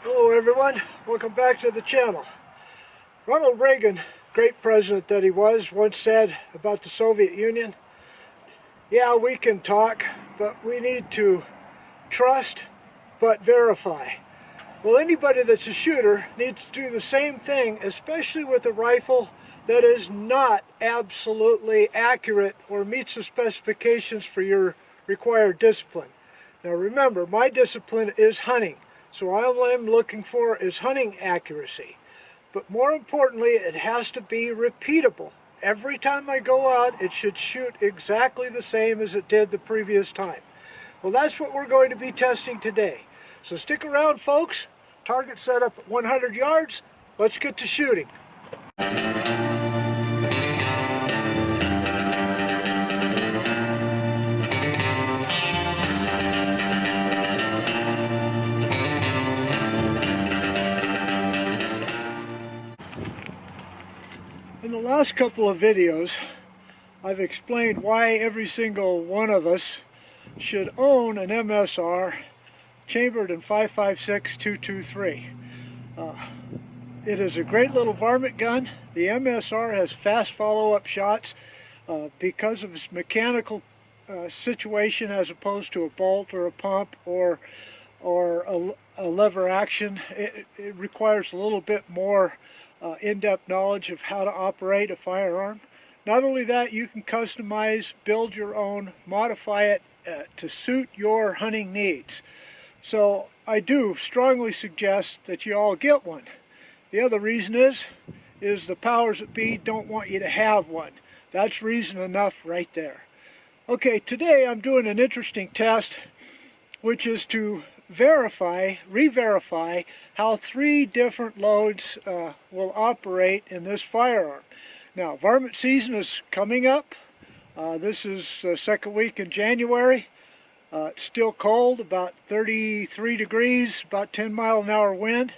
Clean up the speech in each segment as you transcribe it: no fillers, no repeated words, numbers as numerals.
Hello everyone, welcome back to the channel. Ronald Reagan, great president that he was, once said about the Soviet Union, yeah, we can talk, but we need to trust but verify. Well, anybody that's a shooter needs to do the same thing, especially with a rifle that is not absolutely accurate or meets the specifications for your required discipline. Now remember, my discipline is hunting. So all I'm looking for is hunting accuracy. But more importantly, it has to be repeatable. Every time I go out, it should shoot exactly the same as it did the previous time. Well, that's what we're going to be testing today. So stick around, folks. Target set up at 100 yards. Let's get to shooting. In the last couple of videos, I've explained why every single one of us should own an MSR chambered in 5.56-223. It is a great little varmint gun. The MSR has fast follow-up shots because of its mechanical situation as opposed to a bolt or a pump or a lever action. It requires a little bit more in-depth knowledge of how to operate a firearm. Not only that, you can customize, build your own, modify it to suit your hunting needs. So I do strongly suggest that you all get one. The other reason is the powers that be don't want you to have one. That's reason enough right there. Okay, today I'm doing an interesting test, which is to re-verify how 3 different loads will operate in this firearm. Now, varmint season is coming up. This is the second week in January. It's still cold, about 33 degrees, about 10-mile-an-hour wind.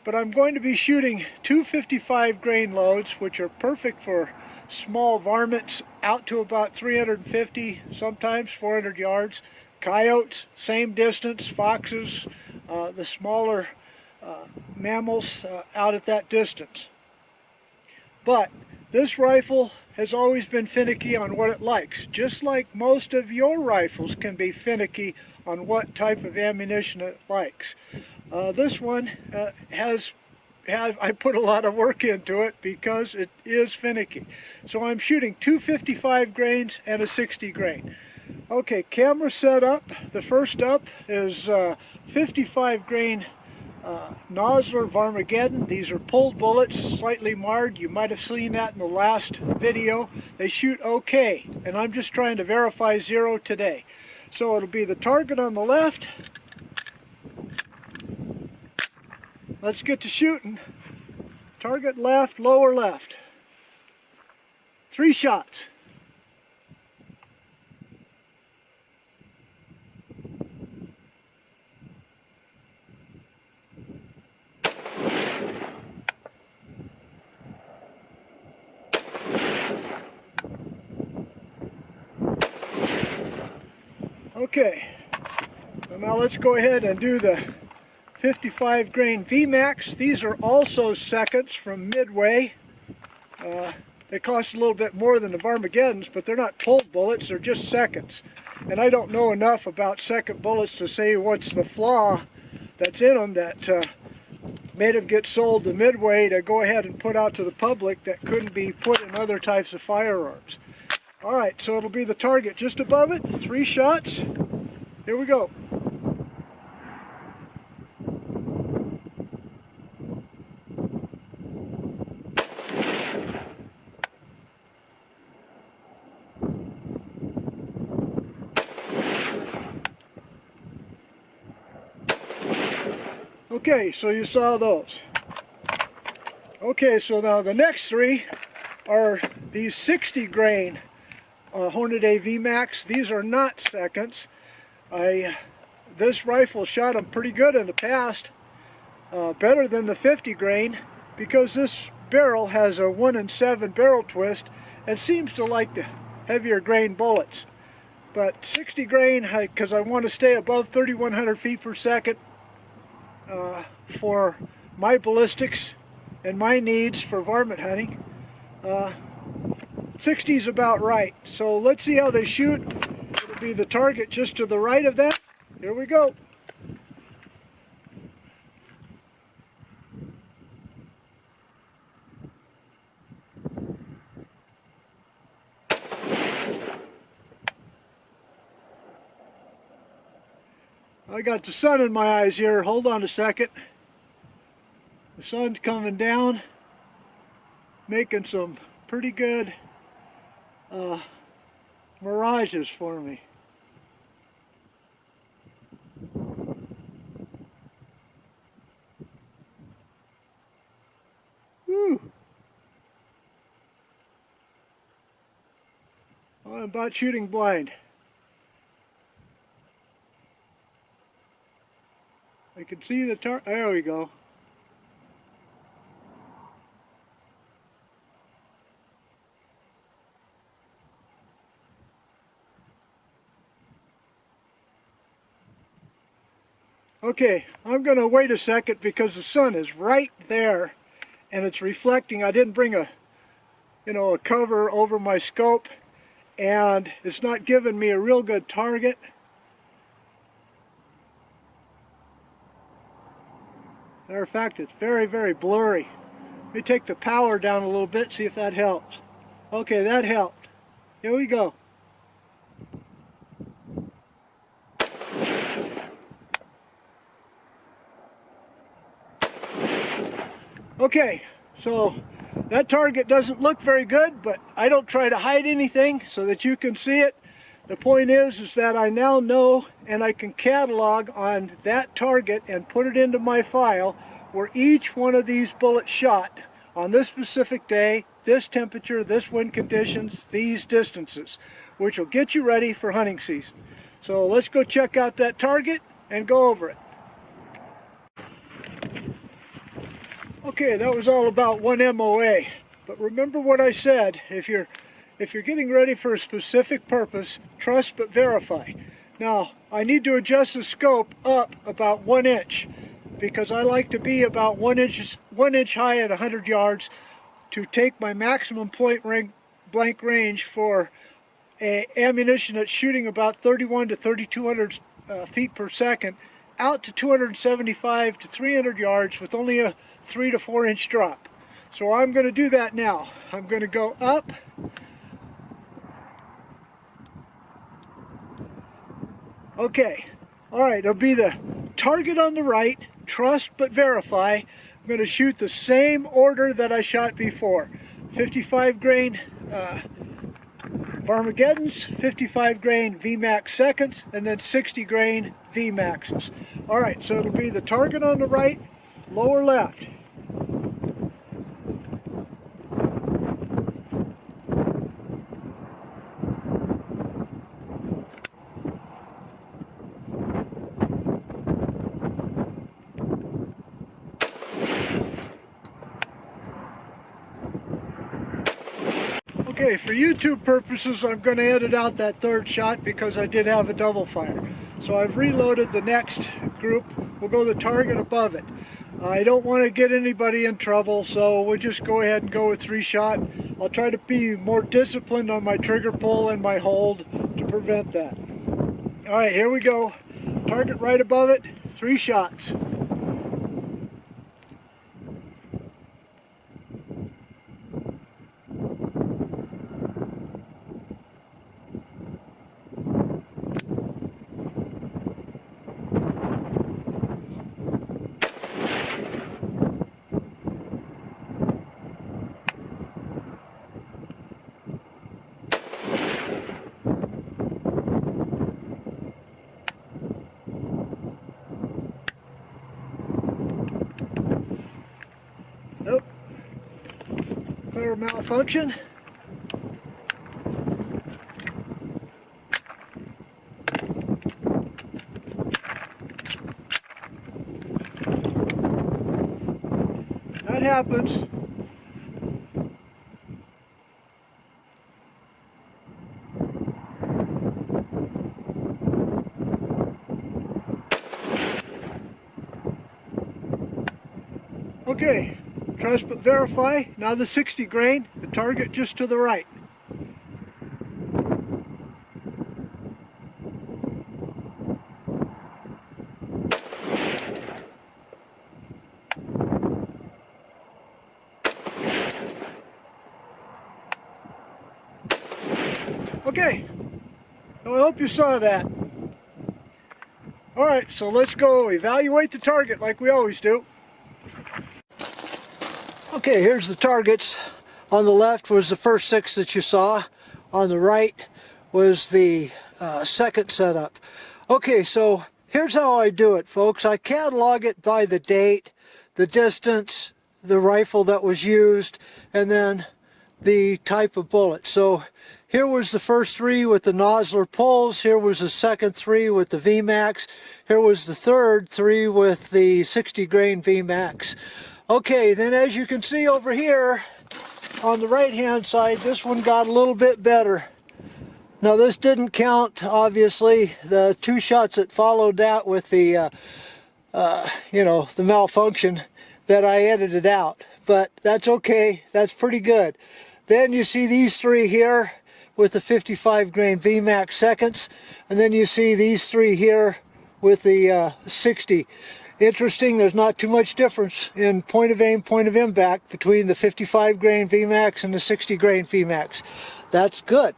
But I'm going to be shooting 2 55 grain loads, which are perfect for small varmints out to about 350, sometimes 400 yards. Coyotes, same distance, foxes, the smaller mammals out at that distance. But this rifle has always been finicky on what it likes, just like most of your rifles can be finicky on what type of ammunition it likes. This one I put a lot of work into it because it is finicky. So I'm shooting 2 55 grains and a 60 grain. Okay, camera set up. The first up is 55 grain Nosler Varmageddon. These are pulled bullets, slightly marred. You might have seen that in the last video. They shoot okay, and I'm just trying to verify 0 today. So it'll be the target on the left. Let's get to shooting. Target left, lower left. 3 shots. Okay, so now let's go ahead and do the 55 grain VMAX. These are also seconds from Midway. They cost a little bit more than the Varmageddons, but they're not pulled bullets, they're just seconds. And I don't know enough about second bullets to say what's the flaw that's in them that made them get sold to Midway to go ahead and put out to the public that couldn't be put in other types of firearms. Alright, so it'll be the target just above it, 3 shots. Here we go. Okay, so you saw those. Okay, so now the next 3 are these 60 grain Hornady VMAX. These are not seconds. This rifle shot them pretty good in the past, better than the 50 grain, because this barrel has a 1-in-7 barrel twist and seems to like the heavier grain bullets. But 60 grain, because I want to stay above 3,100 feet per second, for my ballistics and my needs for varmint hunting. 60 is about right. So let's see how they shoot. It'll be the target just to the right of that. Here we go. I got the sun in my eyes here. Hold on a second. The sun's coming down, making some pretty good mirages for me. Whew. I'm about shooting blind. I can see the there we go. Okay, I'm going to wait a second because the sun is right there and it's reflecting. I didn't bring a cover over my scope and it's not giving me a real good target. Matter of fact, it's very, very blurry. Let me take the power down a little bit, see if that helps. Okay, that helped. Here we go. Okay, so that target doesn't look very good, but I don't try to hide anything so that you can see it. The point is that I now know and I can catalog on that target and put it into my file where each one of these bullets shot on this specific day, this temperature, this wind conditions, these distances, which will get you ready for hunting season. So let's go check out that target and go over it. Okay, that was all about one MOA, but remember what I said, if you're getting ready for a specific purpose, trust but verify. Now, I need to adjust the scope up about 1 inch because I like to be about 1 inch high at 100 yards to take my maximum point blank range for ammunition that's shooting about 31 to 3200 feet per second out to 275 to 300 yards with only a 3 to 4 inch drop. So I'm going to do that now. I'm going to go up. Okay, alright, it'll be the target on the right, trust but verify. I'm going to shoot the same order that I shot before. 55 grain Varmageddons, 55 grain VMAX seconds, and then 60 grain VMAXs. Alright, so it'll be the target on the right, lower left. Okay, for YouTube purposes, I'm going to edit out that third shot because I did have a double fire. So I've reloaded the next group. We'll go the target above it. I don't want to get anybody in trouble, so we'll just go ahead and go with 3-shot. I'll try to be more disciplined on my trigger pull and my hold to prevent that. Alright, here we go. Target right above it, 3 shots. Nope. Clear malfunction. That happens. Okay, trust but verify. Now the 60 grain, the target just to the right. Okay, so I hope you saw that. Alright, so let's go evaluate the target like we always do. Okay, here's the targets. On the left was the first 6 that you saw. On the right was the second setup. Okay, so here's how I do it, folks. I catalog it by the date, the distance, the rifle that was used, and then the type of bullet. So here was the first 3 with the Nosler pulls. Here was the second 3 with the VMAX. Here was the third 3 with the 60 grain VMAX. Okay, then as you can see over here on the right hand side, this one got a little bit better. Now this didn't count, obviously, the 2 shots that followed that with the, the malfunction that I edited out. But that's okay, that's pretty good. Then you see these 3 here with the 55 grain VMAX seconds, and then you see these 3 here with the 60. Interesting, there's not too much difference in point of aim, point of impact between the 55 grain VMAX and the 60 grain VMAX. That's good.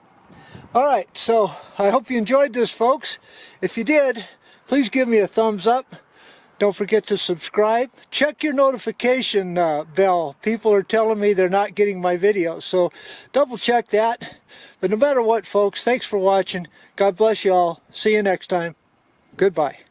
Alright, so I hope you enjoyed this, folks. If you did, please give me a thumbs up. Don't forget to subscribe. Check your notification bell. People are telling me they're not getting my videos, so double check that. But no matter what, folks, thanks for watching. God bless you all. See you next time. Goodbye.